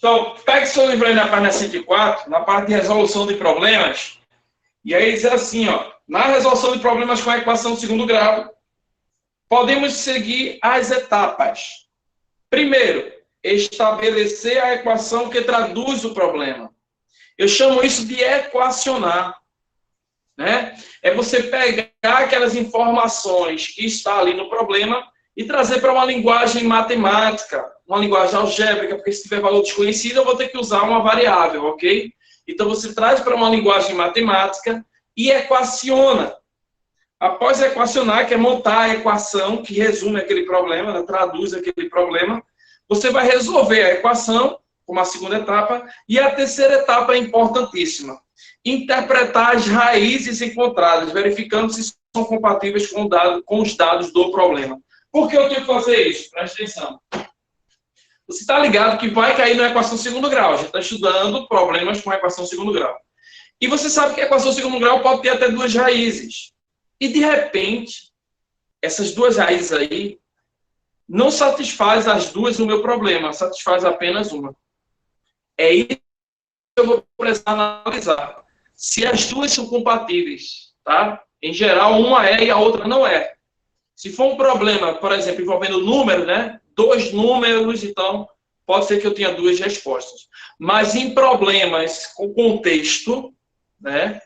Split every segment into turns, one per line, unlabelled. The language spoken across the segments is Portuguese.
Então, pegue seu livro aí na página 104, na parte de resolução de problemas, e aí diz assim, ó, na resolução de problemas com a equação de segundo grau, podemos seguir as etapas. Primeiro, estabelecer a equação que traduz o problema. Eu chamo isso de equacionar, né? É você pegar aquelas informações que estão ali no problema e trazer para uma linguagem matemática, uma linguagem algébrica, porque se tiver valor desconhecido, eu vou ter que usar uma variável, ok? Então, você traz para uma linguagem matemática e equaciona. Após equacionar, que é montar a equação que resume aquele problema, né, traduz aquele problema, você vai resolver a equação, como a segunda etapa, e a terceira etapa é importantíssima. Interpretar as raízes encontradas, verificando se são compatíveis com os dados do problema. Por que eu tenho que fazer isso? Presta atenção. Você está ligado que vai cair na equação segundo grau. A gente está estudando problemas com a equação segundo grau. E você sabe que a equação segundo grau pode ter até duas raízes. E, de repente, essas duas raízes aí não satisfaz as duas no meu problema, satisfaz apenas uma. É isso que eu vou precisar analisar. Se as duas são compatíveis, tá? Em geral, uma é e a outra não é. Se for um problema, por exemplo, envolvendo número, né? Dois números, então, pode ser que eu tenha duas respostas. Mas em problemas com contexto, né?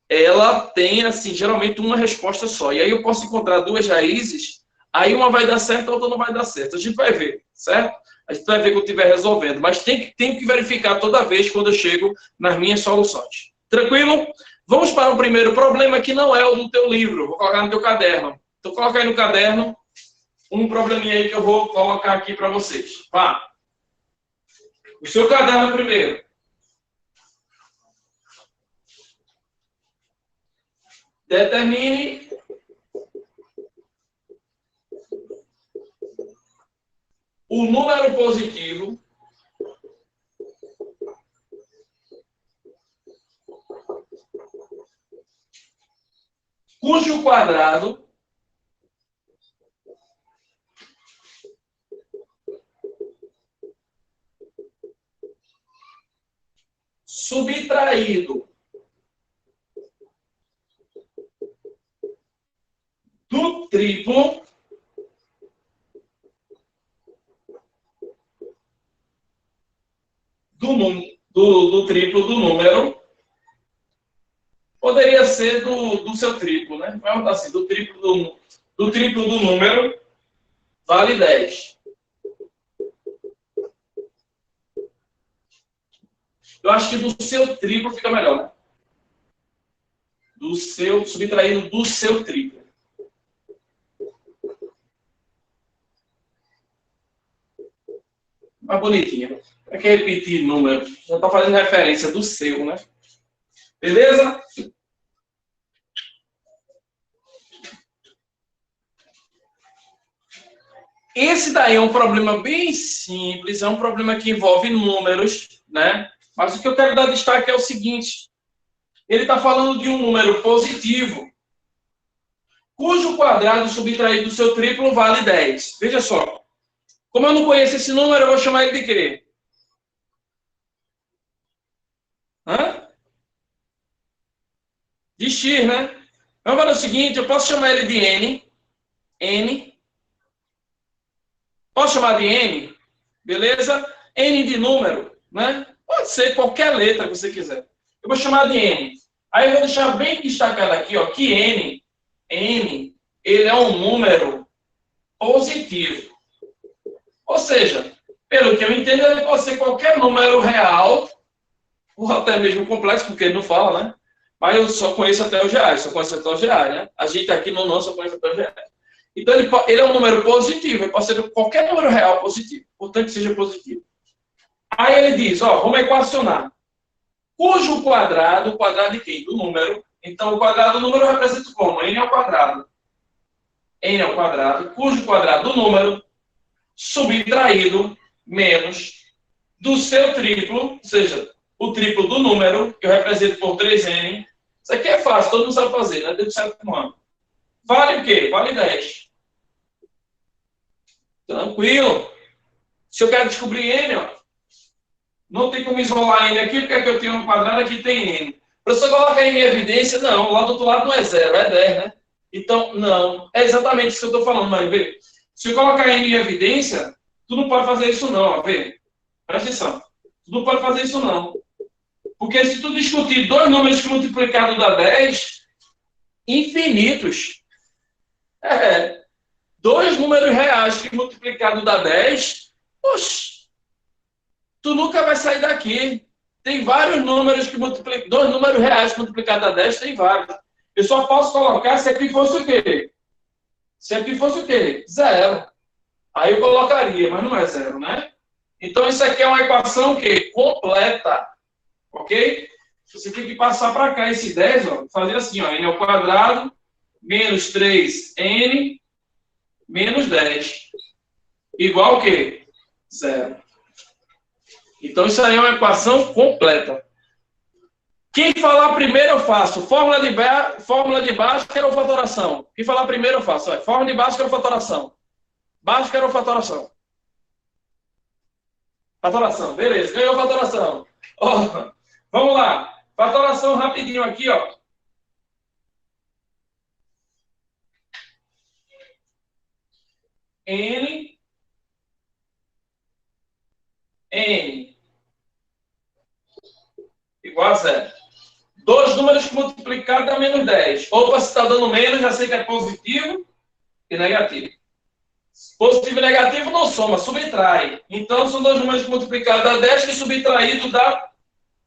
Ela tem, assim, geralmente uma resposta só. E aí eu posso encontrar duas raízes, aí uma vai dar certo, a outra não vai dar certo. A gente vai ver, certo? A gente vai ver quando eu estiver resolvendo. Mas tem que verificar toda vez quando eu chego nas minhas soluções. Tranquilo? Vamos para o primeiro problema, que não é o do teu livro. Vou colocar no teu caderno. Então, coloca aí no caderno um probleminha aí que eu vou colocar aqui para vocês. Vá. O seu caderno primeiro. Determine o número positivo cujo quadrado subtraído do triplo do triplo do número, poderia ser do seu triplo, né? Vamos botar assim, do triplo do número vale 10. Eu acho que do seu triplo fica melhor, né? Subtraído do seu triplo. Mais bonitinho. Para que repetir número? Já está fazendo referência do seu, né? Beleza? Esse daí é um problema bem simples, é um problema que envolve números, né? Mas o que eu quero dar destaque é o seguinte. Ele está falando de um número positivo, cujo quadrado subtraído do seu triplo vale 10. Veja só. Como eu não conheço esse número, eu vou chamar ele de quê? Hã? De X, né? Vamos fazer o seguinte, eu posso chamar ele de N. N. Posso chamar de N? Beleza? N de número, né? Pode ser qualquer letra que você quiser. Eu vou chamar de N. Aí eu vou deixar bem destacado aqui, ó, que N, ele é um número positivo. Ou seja, pelo que eu entendo, ele pode ser qualquer número real, ou até mesmo complexo, porque ele não fala, né? Mas eu só conheço até os reais, né? A gente aqui no nosso só conhece até os reais. Então, ele é um número positivo, ele pode ser qualquer número real positivo, portanto, que seja positivo. Aí ele diz, ó, vamos equacionar. Cujo quadrado, o quadrado de quem? Do número. Então, o quadrado do número representa como? N ao quadrado. N ao quadrado, cujo quadrado do número subtraído menos do seu triplo, ou seja, o triplo do número, que eu represento por 3n. Isso aqui é fácil, todo mundo sabe fazer, né? Deu certo com ano. Vale o quê? Vale 10. Tranquilo. Se eu quero descobrir n, ó, Não tem como isolar N aqui, porque aqui eu tenho um quadrado, aqui tem N. Para você colocar N em evidência, não, lá do outro lado não é 0, é 10, né? Então, não. É exatamente isso que eu estou falando, mas vê. Se eu colocar N em evidência, tu não pode fazer isso não, vê. Presta atenção. Tu não pode fazer isso não. Porque se tu discutir dois números que multiplicado dá 10, infinitos. Dois números reais que multiplicado dá 10, oxe, tu nunca vai sair daqui. Tem vários números que multiplicam. Dois números reais multiplicados a 10, tem vários. Eu só posso colocar se aqui fosse o quê? Se aqui fosse o quê? 0. Aí eu colocaria, mas não é 0, né? Então, isso aqui é uma equação que completa. Ok? Você tem que passar para cá esse 10, ó, fazer assim, ó, n ao quadrado, menos 3n, menos 10. Igual o quê? 0. Então, isso aí é uma equação completa. Quem falar primeiro, eu faço. Fórmula de Bhaskara ou fatoração? Quem falar primeiro, eu faço. Olha, fórmula de Bhaskara ou fatoração? Bhaskara ou fatoração? Fatoração. Beleza, ganhou fatoração. Oh, vamos lá. Fatoração rapidinho aqui, ó. N igual a 0. Dois números que multiplicados dá menos 10. Opa, se está dando menos, já sei que é positivo e negativo. Positivo e negativo não soma, subtrai. Então, são dois números que multiplicados dá 10, que subtraído dá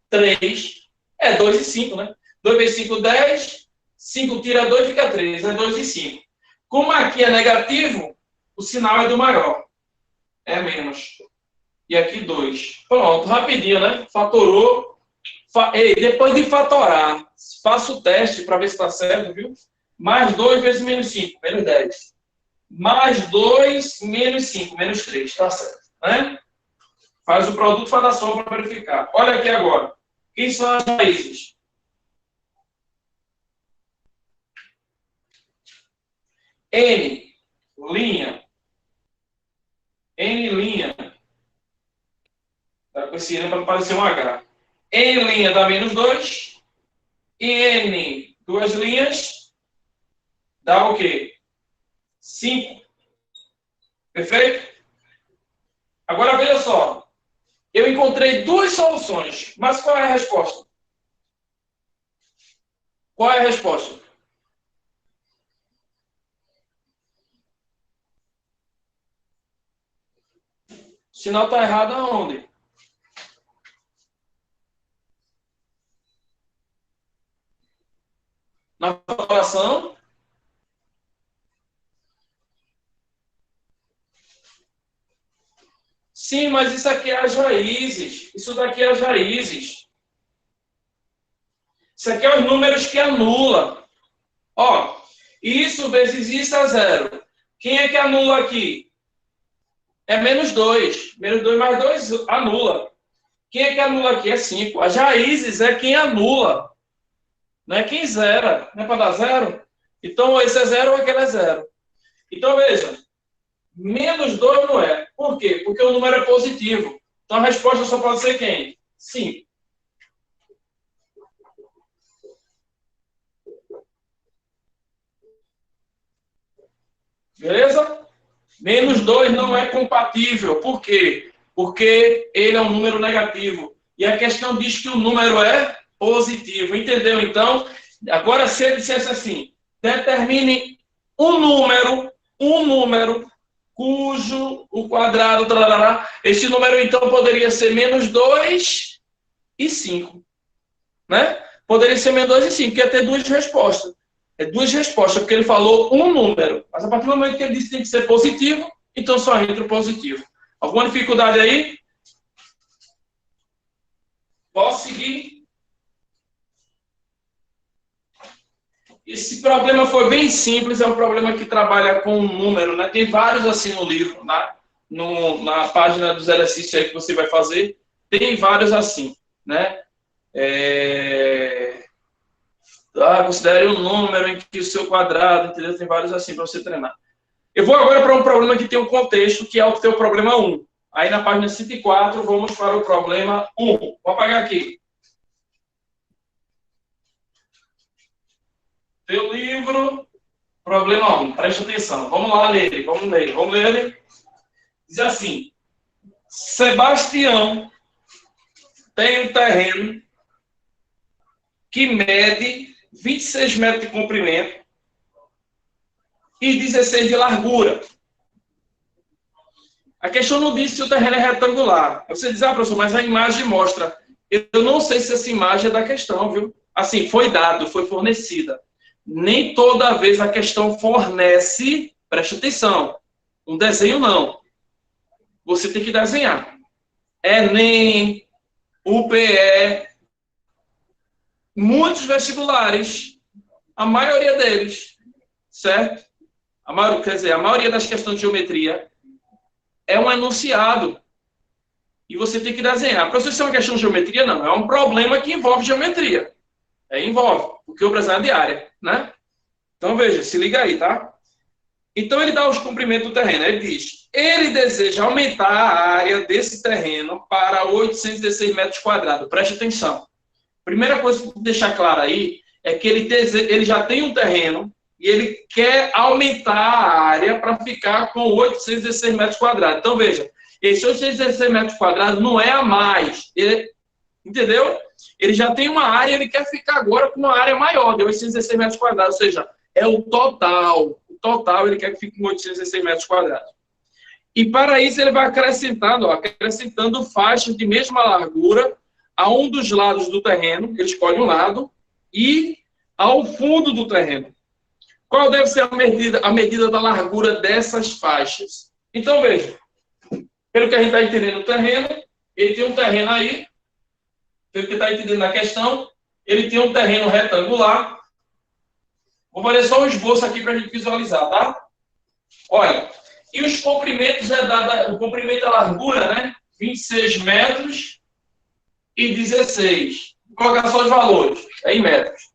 3. É 2 e 5, né? 2 vezes 5, 10. 5 tira 2, fica 3. É 2 e 5. Como aqui é negativo, o sinal é do maior. É menos. E aqui 2. Pronto, rapidinho, né? Fatorou. Ei, depois de fatorar, faça o teste para ver se está certo, viu? Mais 2 vezes menos 5, menos 10. Mais 2, menos 5, menos 3. Está certo, né? Faz o produto, faz a soma para verificar. Olha aqui agora. Quem são as raízes? N, linha. N, linha. Tá com esse N para não parecer um H. N, linha dá menos 2. E N, duas linhas, dá o quê? 5. Perfeito? Agora, veja só. Eu encontrei duas soluções, mas qual é a resposta? Qual é a resposta? O sinal está errado aonde? Na fatoração? Sim, mas isso aqui é as raízes. Isso daqui é as raízes. Isso aqui é os números que anula. Ó, isso vezes isso é 0. Quem é que anula aqui? É menos 2. Menos 2 mais 2 anula. Quem é que anula aqui? É 5. As raízes é quem anula. Não é quem zera. Não é para dar 0? Então, esse é 0 ou aquele é 0. Então, veja. Menos 2 não é. Por quê? Porque o número é positivo. Então, a resposta só pode ser quem? 5. Beleza? Menos 2 não é compatível. Por quê? Porque ele é um número negativo. E a questão diz que o número é positivo. Entendeu? Então, agora se ele dissesse assim, determine um número cujo o quadrado, esse número então poderia ser menos 2 e 5. Né? Poderia ser menos 2 e 5, que ia ter duas respostas. É duas respostas, porque ele falou um número. Mas a partir do momento que ele disse que tem que ser positivo, então só entra o positivo. Alguma dificuldade aí? Posso seguir? Esse problema foi bem simples, é um problema que trabalha com um número, né? Tem vários assim no livro, na página dos exercícios aí que você vai fazer, tem vários assim, né? Considere um número em que o seu quadrado, entendeu? Tem vários assim para você treinar. Eu vou agora para um problema que tem um contexto, que é o teu problema 1. Aí na página 104, vamos para o problema 1. Vou apagar aqui. Teu livro, problema 1. Presta atenção. Vamos lá ler. Vamos ler. Diz assim. Sebastião tem um terreno que mede 26 metros de comprimento e 16 de largura. A questão não diz se o terreno é retangular. Você diz, professor, mas a imagem mostra. Eu não sei se essa imagem é da questão, viu? Assim, foi dado, foi fornecida. Nem toda vez a questão fornece, preste atenção, um desenho não. Você tem que desenhar. Enem, UPE, muitos vestibulares, a maioria deles, certo? A maioria das questões de geometria é um enunciado. E você tem que desenhar. Para você ser uma questão de geometria, não. É um problema que envolve geometria. Envolve, porque o Brasil é de área, né? Então, veja, se liga aí, tá? Então, ele dá os comprimentos do terreno. Ele diz, ele deseja aumentar a área desse terreno para 816 metros quadrados. Preste atenção. Primeira coisa que deixar claro aí é que ele já tem um terreno e ele quer aumentar a área para ficar com 816 metros quadrados. Então, veja, esse 816 metros quadrados não é a mais. Entendeu? Ele já tem uma área, ele quer ficar agora com uma área maior, de 816 metros quadrados, ou seja, é o total. O total ele quer que fique com 816 metros quadrados. E para isso ele vai acrescentando faixas de mesma largura a um dos lados do terreno, ele escolhe um lado, e ao fundo do terreno. Qual deve ser a medida da largura dessas faixas? Então, veja, pelo que a gente está entendendo o terreno, ele tem um terreno aí, pelo que está entendendo na questão, ele tem um terreno retangular. Vou fazer só um esboço aqui para a gente visualizar, tá? Olha, e os comprimentos o comprimento da largura, né? 26 metros e 16. Vou colocar só os valores, em metros.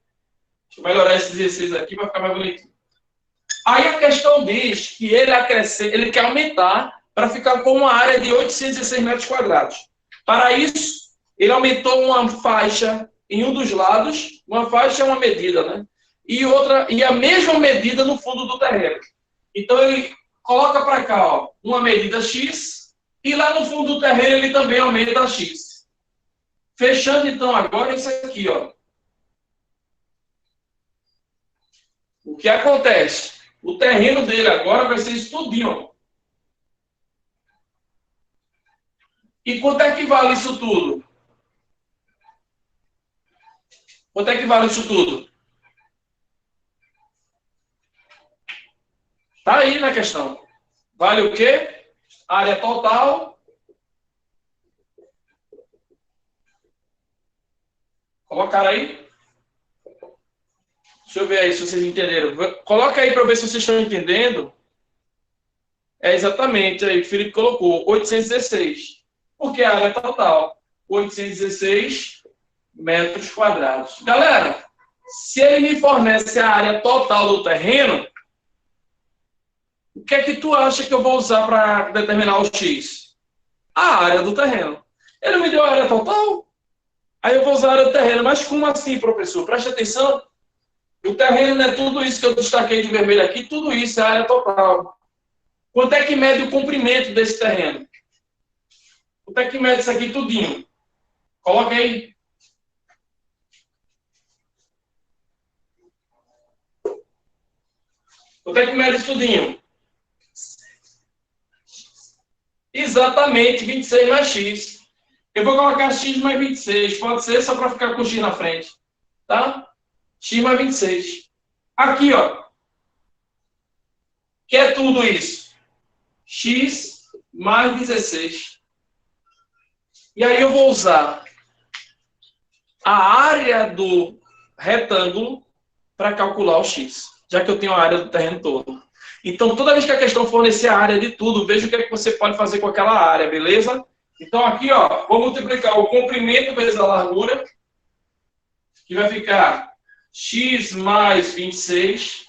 Deixa eu melhorar esse 16 aqui para ficar mais bonitinho. Aí a questão diz que ele quer aumentar para ficar com uma área de 816 metros quadrados. Para isso, ele aumentou uma faixa em um dos lados, uma faixa é uma medida, né? E a mesma medida no fundo do terreno. Então, ele coloca para cá, ó, uma medida X, e lá no fundo do terreno ele também aumenta X. Fechando, então, agora isso aqui, ó. O que acontece? O terreno dele agora vai ser isso tudinho, ó. E quanto é que vale isso tudo? Quanto é que vale isso tudo? Tá aí na questão. Vale o quê? Área total. Colocaram aí? Deixa eu ver aí se vocês entenderam. Coloca aí para ver se vocês estão entendendo. É exatamente aí, o Felipe colocou, 816. Porque a área total, 816 metros quadrados. Galera, se ele me fornece a área total do terreno, o que é que tu acha que eu vou usar para determinar o X? A área do terreno. Ele me deu a área total? Aí eu vou usar a área do terreno. Mas como assim, professor? Preste atenção. O terreno não é tudo isso que eu destaquei de vermelho aqui, tudo isso é a área total. Quanto é que mede o comprimento desse terreno? Quanto é que mede isso aqui tudinho? Coloca aí. Quanto é que mede isso tudinho? Exatamente, 26 mais X. Eu vou colocar X mais 26. Pode ser só para ficar com X na frente. Tá? X mais 26. Aqui, ó. Que é tudo isso? X mais 16. E aí eu vou usar a área do retângulo para calcular o X. Já que eu tenho a área do terreno todo. Então, toda vez que a questão fornecer a área de tudo, veja o que é que você pode fazer com aquela área, beleza? Então, aqui, ó, vou multiplicar o comprimento vezes a largura, que vai ficar x mais 26,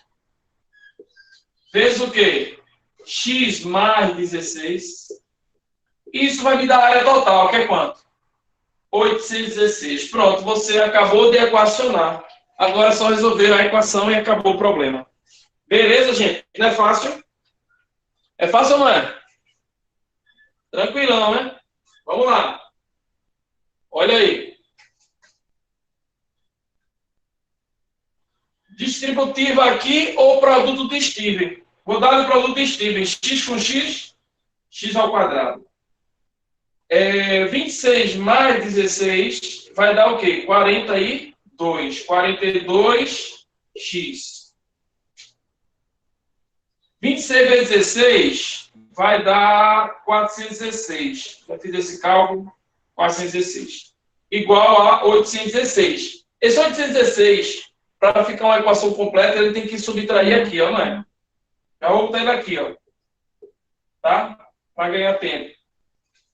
vezes o quê? X mais 16, Isso vai me dar a área total, que é quanto? 816. Pronto, você acabou de equacionar. Agora é só resolver a equação e acabou o problema. Beleza, gente? Não é fácil? É fácil ou não é? Tranquilão, né? Vamos lá. Olha aí. Distributiva aqui ou produto de Steven? Vou dar o produto de Steven. X com x, x ao quadrado. 26 mais 16 vai dar o quê? 42. 42x. 26 vezes 16 vai dar 416. Já fiz esse cálculo. 416. Igual a 816. Esse 816, para ficar uma equação completa, ele tem que subtrair aqui, ó, não é? Já vou botar ele aqui, ó. Tá? Para ganhar tempo.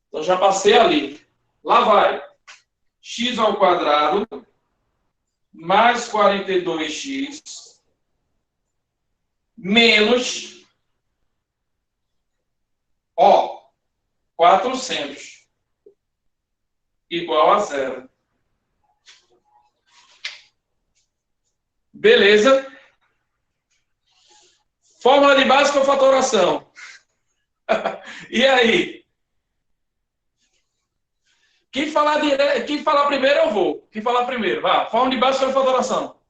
Então, já passei ali. Lá vai. X ao quadrado mais 42x menos, 400 igual a zero. Beleza? Fórmula de básica ou fatoração? E aí? Quem falar primeiro, eu vou. Quem falar primeiro, vá. Fórmula de básica ou fatoração?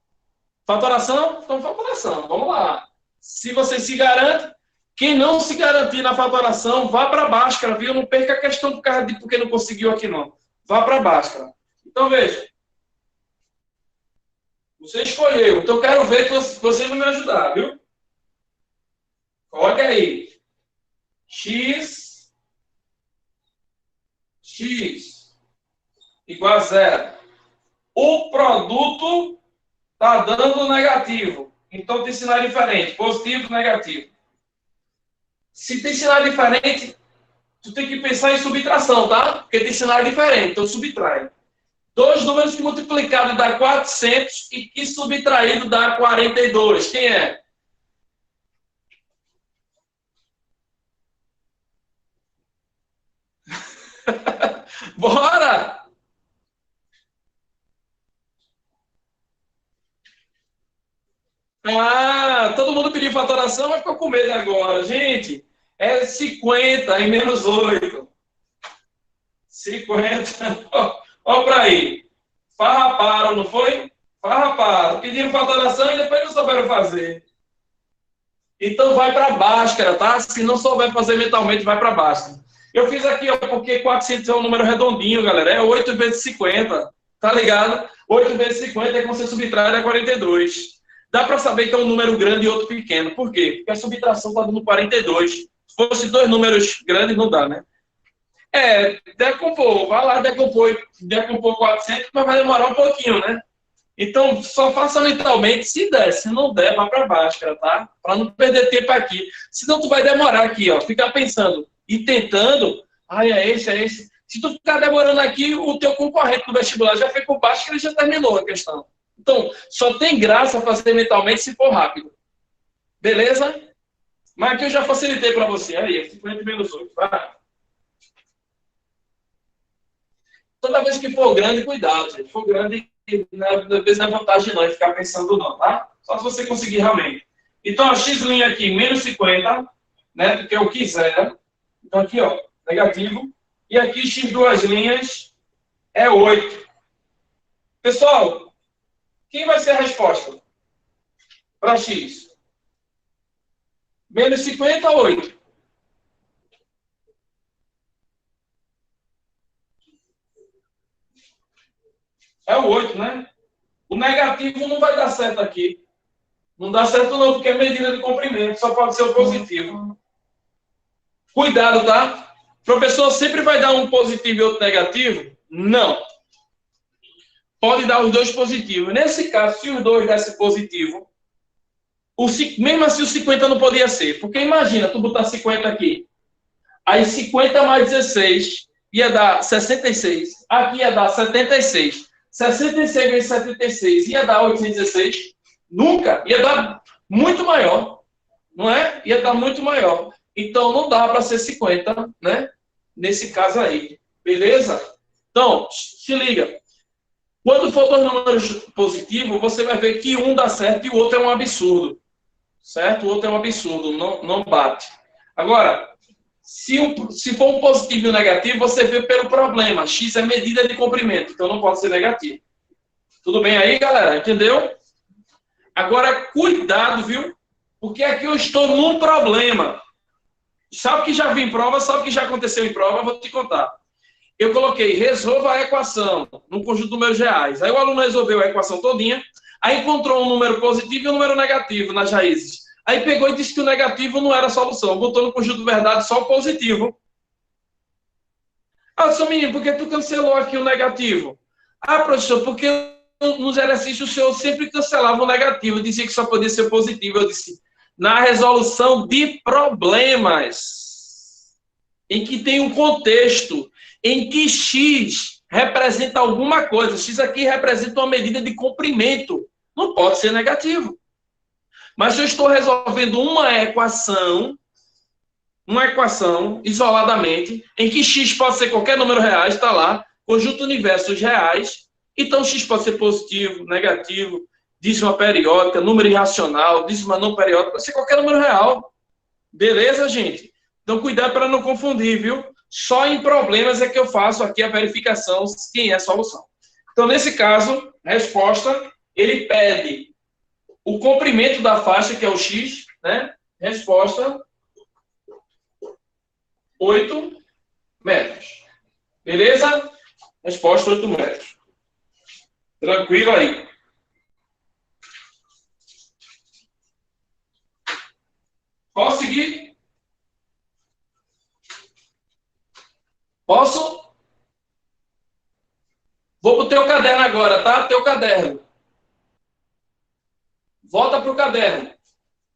Fatoração? Então, fatoração. Vamos lá. Se você se garante, quem não se garantir na fatoração, vá para a Bhaskara, viu? Não perca a questão por causa de porque não conseguiu aqui, não. Vá para a Bhaskara. Então, veja. Você escolheu. Então, eu quero ver que você vai me ajudar, viu? Olha aí. X igual a zero. O produto está dando negativo. Então, tem sinal diferente. Positivo, negativo. Se tem sinal diferente, tu tem que pensar em subtração, tá? Porque tem sinal diferente. Então, subtrai. Dois números que multiplicado dá 400 e que subtraído dá 42. Quem é? Bora! Ah, todo mundo pediu fatoração, mas ficou com medo agora. Gente, é 50 e menos 8. 50. Ó para aí. Farraparam, não foi? Farraparam. Pediram fatoração e depois não souberam fazer. Então vai para a Bhaskara, tá? Se não souber fazer mentalmente, vai para a Bhaskara. Eu fiz aqui, ó, porque 400 é um número redondinho, galera. É 8 vezes 50. Tá ligado? 8 vezes 50 é como você subtrai a 42. Dá para saber que é um número grande e outro pequeno. Por quê? Porque a subtração está dando 42. Se fosse dois números grandes, não dá, né? Decompor. Vai lá decompor 400, mas vai demorar um pouquinho, né? Então, só faça mentalmente, se der. Se não der, vá para baixo, cara, tá? Para não perder tempo aqui. Senão tu vai demorar aqui, ó. Ficar pensando e tentando. Ai, é esse, é esse. Se tu ficar demorando aqui, o teu concorrente no vestibular já foi por baixo, que ele já terminou a questão. Então, só tem graça fazer mentalmente se for rápido. Beleza? Mas aqui eu já facilitei para você. Aí, 50 menos 8. Vai. Toda vez que for grande, cuidado, gente. Se for grande, às vezes não é vantagem não, é ficar pensando não, tá? Só se você conseguir realmente. Então, a x' aqui, menos 50, né? Porque eu quiser. Então, aqui, ó, negativo. E aqui, x duas linhas é 8. Pessoal, quem vai ser a resposta para x? Menos 50 ou 8? É o 8, né? O negativo não vai dar certo aqui. Não dá certo não, porque é medida de comprimento, só pode ser o positivo. Cuidado, tá? O professor sempre vai dar um positivo e outro negativo? Não. Pode dar os dois positivos. Nesse caso, se os dois dessem positivo, mesmo assim o 50 não podia ser. Porque imagina, tu botar 50 aqui. Aí 50 mais 16 ia dar 66. Aqui ia dar 76. 66 vezes 76 ia dar 816? Nunca. Ia dar muito maior. Não é? Ia dar muito maior. Então, não dá para ser 50, né? nesse caso aí. Beleza? Então, se liga. Quando for dois números positivos, você vai ver que um dá certo e o outro é um absurdo. Certo? O outro é um absurdo, não bate. Agora, se for um positivo e um negativo, você vê pelo problema. X é medida de comprimento, então não pode ser negativo. Tudo bem aí, galera? Entendeu? Agora, cuidado, viu? Porque aqui eu estou num problema. Sabe que já vi em prova, sabe que já aconteceu em prova, vou te contar. Eu coloquei, resolva a equação num conjunto de números reais. Aí o aluno resolveu a equação todinha, aí encontrou um número positivo e um número negativo nas raízes. Aí pegou e disse que o negativo não era a solução. Botou no conjunto de verdade só o positivo. Ah, seu menino, por que tu cancelou aqui o negativo? Ah, professor, porque nos exercícios o senhor sempre cancelava o negativo, dizia que só podia ser positivo. Eu disse, na resolução de problemas, em que tem um contexto, em que X representa alguma coisa, X aqui representa uma medida de comprimento, não pode ser negativo. Mas se eu estou resolvendo uma equação isoladamente, em que x pode ser qualquer número reais, está lá, conjunto universos reais, então x pode ser positivo, negativo, dízima periódica, número irracional, dízima não periódica, pode ser qualquer número real. Beleza, gente? Então, cuidado para não confundir, viu? Só em problemas é que eu faço aqui a verificação de quem é a solução. Então, nesse caso, resposta, ele pede o comprimento da faixa, que é o x, né? Resposta, 8 metros. Beleza? Resposta 8 metros. Tranquilo aí. Posso seguir? Posso? Vou pro teu caderno agora, tá? Teu caderno. Volta pro caderno.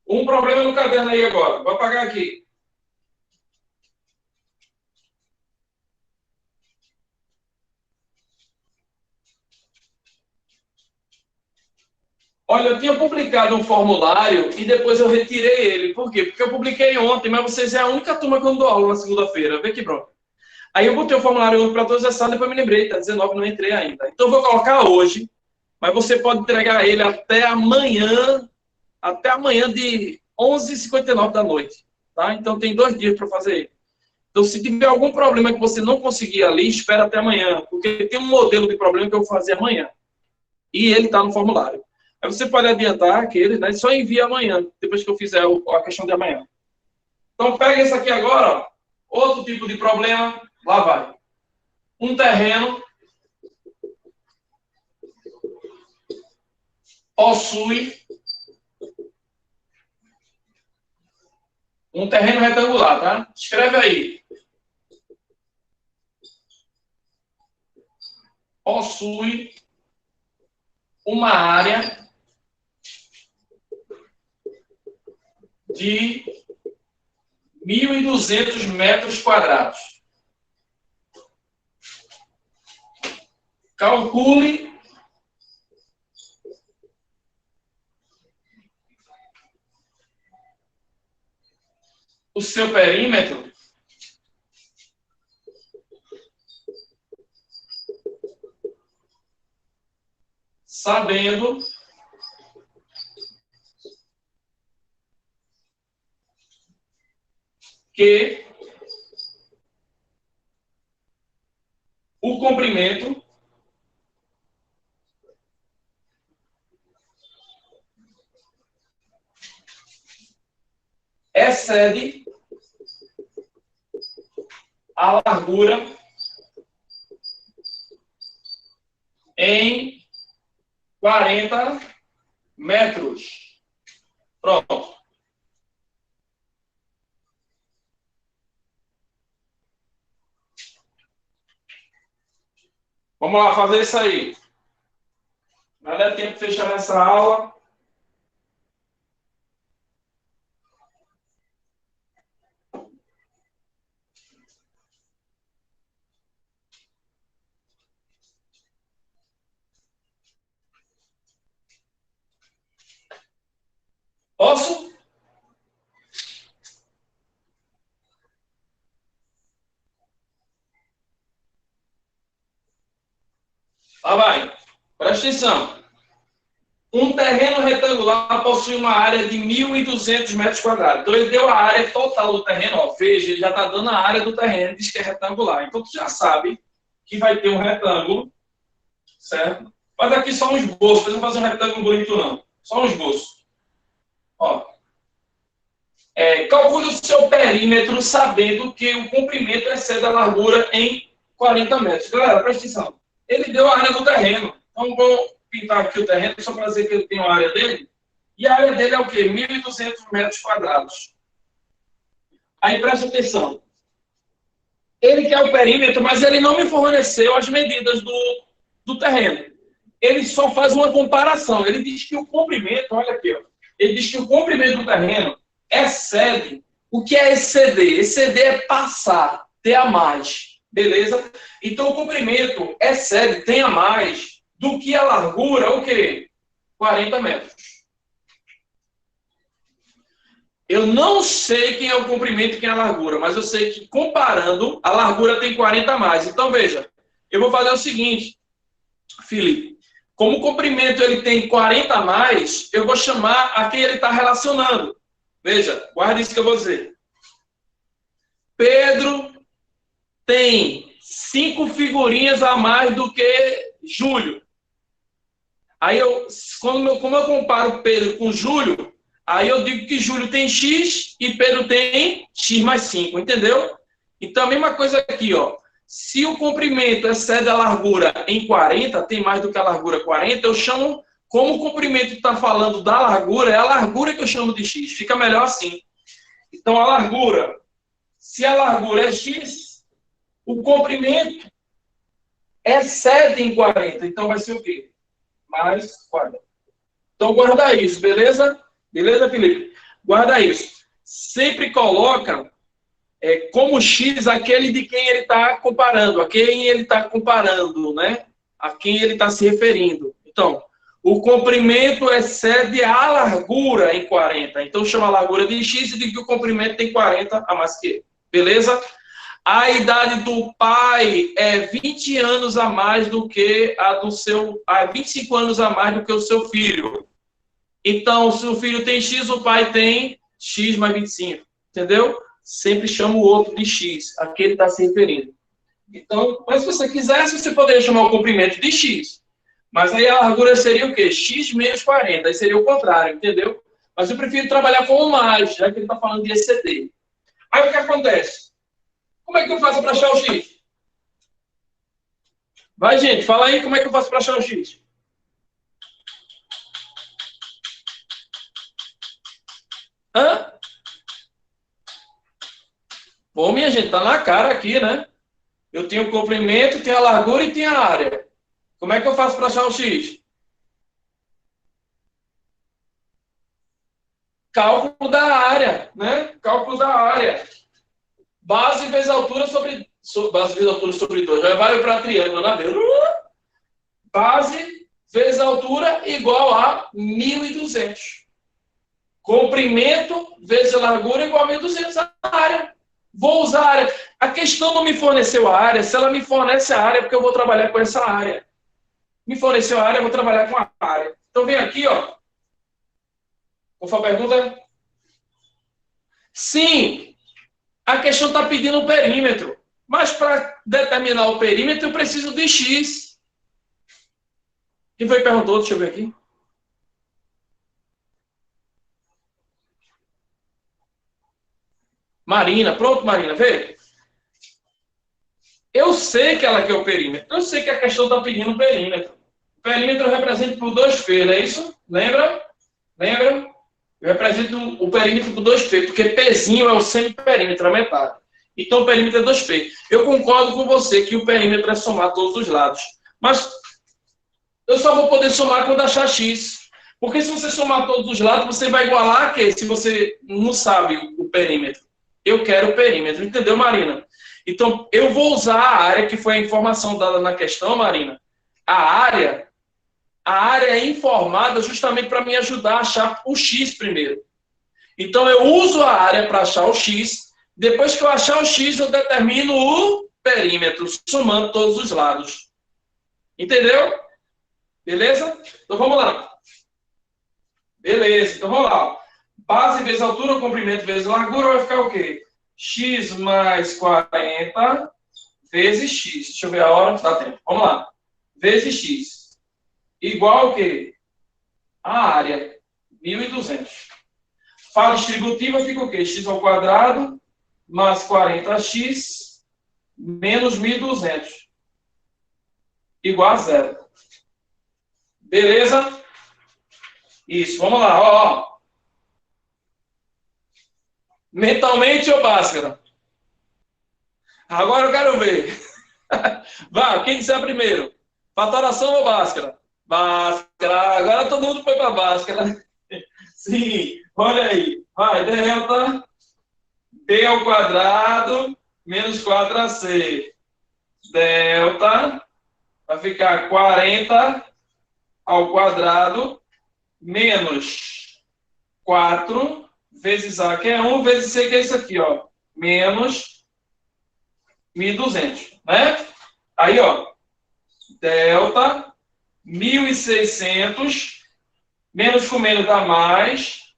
Um problema no caderno aí agora. Vou apagar aqui. Olha, eu tinha publicado um formulário e depois eu retirei ele. Por quê? Porque eu publiquei ontem, mas vocês é a única turma que eu não dou aula na segunda-feira. Vê que pronto. Aí eu botei o formulário ontem para todas as salas, depois me lembrei, tá 19, não entrei ainda. Então eu vou colocar hoje, mas você pode entregar ele até amanhã de 11h59 da noite. Tá? Então tem 2 dias para fazer ele. Então, se tiver algum problema que você não conseguir ali, espera até amanhã, porque tem um modelo de problema que eu vou fazer amanhã. E ele está no formulário. Aí você pode adiantar aquele, né? Só envia amanhã, depois que eu fizer a questão de amanhã. Então, pega esse aqui agora, ó. Outro tipo de problema, lá vai. Um terreno possui um terreno retangular, tá? Escreve aí. Possui uma área de 1.200 metros quadrados. Calcule o seu perímetro sabendo que o comprimento excede a largura em 40 metros. Pronto. Vamos lá fazer isso aí. Vai dar tempo de fechar essa aula. Posso? Presta atenção. Um terreno retangular possui uma área de 1.200 metros quadrados. Então, ele deu a área total do terreno. Ó, veja, ele já está dando a área do terreno, diz que é retangular. Então, tu já sabe que vai ter um retângulo, certo? Mas aqui só um esboço. Não vou fazer um retângulo bonito, não. Só um esboço. Ó. Calcule o seu perímetro sabendo que o comprimento excede a largura em 40 metros. Galera, presta atenção. Ele deu a área do terreno. Então, vou pintar aqui o terreno só para dizer que ele tem a área dele. E a área dele é o quê? 1.200 metros quadrados. Aí, presta atenção. Ele quer o perímetro, mas ele não me forneceu as medidas do terreno. Ele só faz uma comparação. Ele diz que o comprimento, olha aqui, ó. Ele diz que o comprimento do terreno excede. O que é exceder? Exceder é passar, ter a mais. Beleza? Então, o comprimento excede, tem a mais do que a largura, o quê? 40 metros. Eu não sei quem é o comprimento e quem é a largura, mas eu sei que, comparando, a largura tem 40 a mais. Então, veja, eu vou fazer o seguinte, Felipe. Como o comprimento ele tem 40 a mais, eu vou chamar a quem ele está relacionando. Veja, guarda isso que eu vou dizer. Pedro tem 5 figurinhas a mais do que Júlio. Aí, como eu comparo Pedro com Júlio, aí eu digo que Júlio tem X e Pedro tem X mais 5, entendeu? Então, a mesma coisa aqui, ó. Se o comprimento excede a largura em 40, tem mais do que a largura 40, eu chamo, como o comprimento está falando da largura, é a largura que eu chamo de X. Fica melhor assim. Então, a largura, se a largura é X, o comprimento excede em 40. Então, vai ser o quê? Mais 40. Então, guarda isso, beleza? Beleza, Felipe? Guarda isso. Sempre coloca como X aquele de quem ele está comparando, a quem ele está comparando, né? A quem ele está se referindo. Então, o comprimento excede a largura em 40. Então, chama a largura de X e diz que o comprimento tem 40 a mais que ele. Beleza? A idade do pai é 20 anos a mais do que a do seu... 25 anos a mais do que o seu filho. Então, se o filho tem X, o pai tem X mais 25. Entendeu? Sempre chama o outro de X, a que ele está se referindo. Então, mas se você quisesse, você poderia chamar o comprimento de X. Mas aí a largura seria o quê? X menos 40. Aí seria o contrário, entendeu? Mas eu prefiro trabalhar com o mais, já que ele está falando de exceder. Aí o que acontece? Como é que eu faço para achar o X? Vai, gente, fala aí como é que eu faço para achar o X. Hã? Bom, minha gente, tá na cara aqui, né? Eu tenho o comprimento, tenho a largura e tenho a área. Como é que eu faço para achar o X? Cálculo da área, né? Cálculo da área. Base vezes altura sobre base vezes altura sobre 2. Já vai para triângulo, né? Base vezes altura igual a 1.200. Comprimento vezes a largura igual a 1.200 a área. Vou usar a área. A questão não me forneceu a área. Se ela me fornece a área, é porque eu vou trabalhar com essa área. Me forneceu a área, eu vou trabalhar com a área. Então, vem aqui, ó. Qual foi a pergunta? Sim, a questão está pedindo o perímetro. Mas para determinar o perímetro, eu preciso de X. Quem foi que perguntou? Deixa eu ver aqui. Marina. Pronto, Marina, vê. Eu sei que ela quer o perímetro. Eu sei que a questão está pedindo o perímetro. O perímetro eu represento por 2P, não é isso? Lembra? Lembra? Eu represento o perímetro por 2P, porque Pzinho é o semiperímetro, a metade. Então, o perímetro é 2P. Eu concordo com você que o perímetro é somar todos os lados. Mas eu só vou poder somar quando achar X. Porque se você somar todos os lados, você vai igualar a quê? Se você não sabe o perímetro. Eu quero o perímetro. Entendeu, Marina? Então, eu vou usar a área, que foi a informação dada na questão, Marina. A área é informada justamente para me ajudar a achar o X primeiro. Então, eu uso a área para achar o X. Depois que eu achar o X, eu determino o perímetro, somando todos os lados. Entendeu? Beleza? Então vamos lá. Beleza, então vamos lá. Base vezes altura, comprimento vezes largura vai ficar o quê? X mais 40 vezes X. Deixa eu ver a hora, dá tempo. Vamos lá. Vezes X. Igual o quê? A área, 1.200. Fala distributiva fica o quê? X ao quadrado mais 40x menos 1.200. Igual a zero. Beleza? Isso, vamos lá. Ó. Mentalmente ou Bhaskara? Agora eu quero ver. Vai, quem disser primeiro? Fatoração ou Bhaskara? Bhaskara. Agora todo mundo foi para Bhaskara. Sim, olha aí. Vai, delta B ao quadrado menos 4ac. Delta vai ficar 40 ao quadrado menos 4 vezes A, que é 1, vezes C, que é isso aqui, ó. Menos 1.200, né? Aí, ó. Delta 1.600 menos com menos dá mais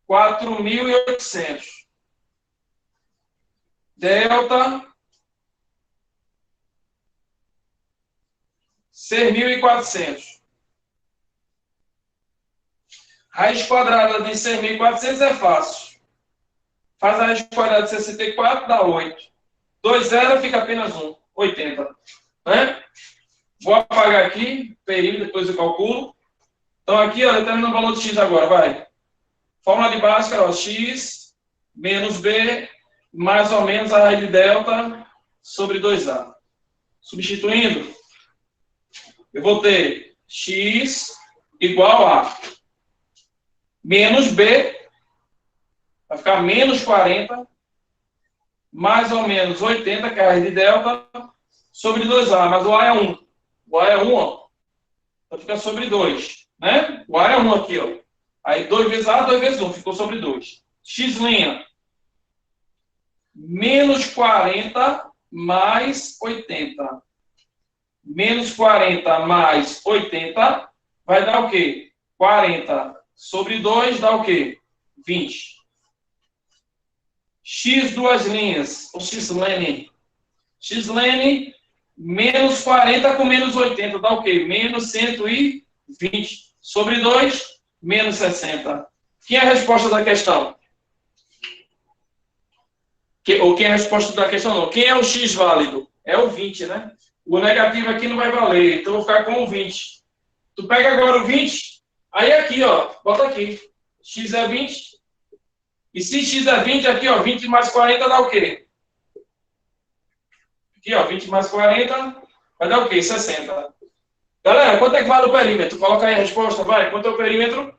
4.800. Delta 6.400. Raiz quadrada de 6.400 é fácil. Faz a raiz quadrada de 64, dá 8. 2 zero fica apenas 1, 80. Né? Vou apagar aqui, perímetro, depois eu calculo. Então aqui, ó, determina o valor de x agora, vai. Fórmula de Bhaskara, ó, x menos b mais ou menos a raiz de delta sobre 2a. Substituindo, eu vou ter x igual a menos b, vai ficar menos 40, mais ou menos 80, que é a raiz de delta, sobre 2a, mas o a é 1. O a é 1, ó. Então fica sobre 2, né? O a é 1 aqui, ó. Aí 2 vezes a, 2 vezes 1, ficou sobre 2. X', menos 40 mais 80. Menos 40 mais 80 vai dar o quê? 40 sobre 2 dá o quê? 20. X duas linhas, ou x'. X' menos 40 com menos 80 dá o quê? Menos 120 sobre 2, menos 60. Quem é a resposta da questão? Ou quem é a resposta da questão? Não. Quem é o x válido? É o 20, né? O negativo aqui não vai valer, então eu vou ficar com o 20. Tu pega agora o 20, aí aqui, ó, bota aqui. X é 20. E se x é 20, aqui, ó, 20 mais 40 dá o quê? Aqui, ó, 20 mais 40 vai dar o quê? 60. Galera, quanto é que vale o perímetro? Coloca aí a resposta, vai. Quanto é o perímetro?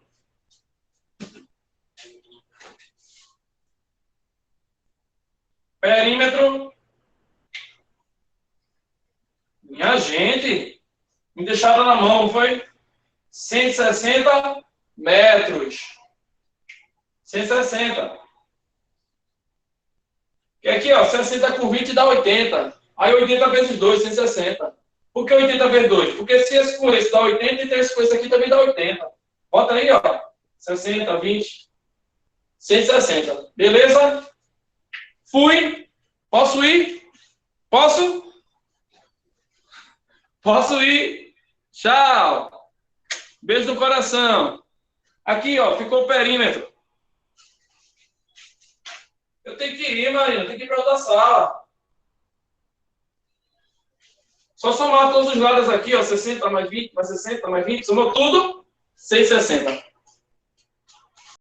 Perímetro. Minha gente, me deixaram na mão, foi? 160 metros. 160. E aqui, ó, 60 por 20 dá 80. Aí 80 vezes 2, 160. Por que 80 vezes 2? Porque se esse com esse dá 80, então esse com esse aqui também dá 80. Bota aí, ó. 60, 20, 160. Beleza? Fui. Posso ir? Posso? Posso ir? Tchau. Beijo no coração. Aqui, ó, ficou o perímetro. Eu tenho que ir, Marina. Eu tenho que ir para outra sala. Só somar todos os lados aqui, ó. 60 mais 20 mais 60 mais 20. Somou tudo? 660.